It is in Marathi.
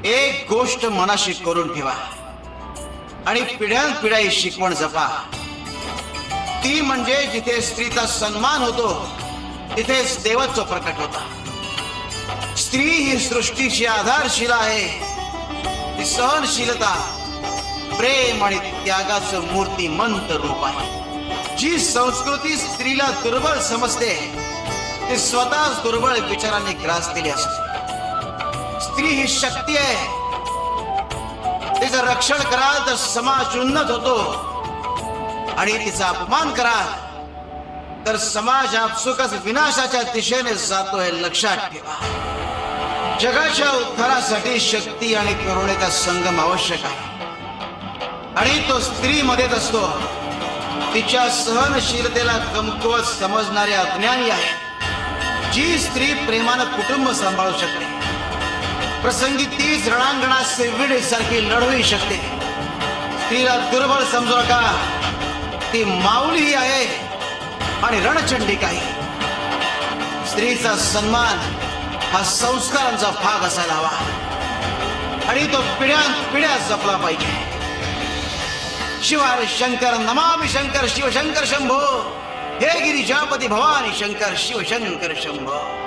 एक गोष्ट मनाशी करून ठेवा आणि पिढ्यानपिढ्या ही शिकवण जपा, ती म्हणजे जिथे स्त्रीचा सन्मान होतो तिथेच देवत्व प्रकट होता. स्त्री ही सृष्टीची आधारशिला आहे. ती सहनशीलता, प्रेम आणि त्यागाचं मूर्तिमंत रूप आहे. जी संस्कृती स्त्रीला दुर्बळ समजते ती स्वतःच दुर्बळ विचारांनी ग्रासलेली असते. स्त्री ही शक्ती आहे. तिचं रक्षण कराल तर समाज उन्नत होतो आणि तिचा अपमान कराल तर समाज आपसुकच विनाशाच्या दिशेने जातोय. लक्षात ठेवा, जगाच्या उद्धारासाठी शक्ती आणि करुणेचा संगम आवश्यक आहे आणि तो स्त्रीमध्येच असतो. तिच्या सहनशीलतेला कमकुवत समजणारे अज्ञानी आहे. जी स्त्री प्रेमानं कुटुंब सांभाळू शकते, प्रसंगी तीच रणांगणात सेविडीसारखी लढवू शकते. स्त्रीला दुर्बळ समजू नका. ती माऊलीही आहे आणि रणचंडिकाही. स्त्रीचा सन्मान हा संस्कारांचा भाग असायला हवा आणि तो पिढ्यानपिढ्या जपला पाहिजे. शिवाय शंकर नमामि शंकर शिवशंकर शंभो. हे गिरिजापती भवानी शंकर शिवशंकर शंभो.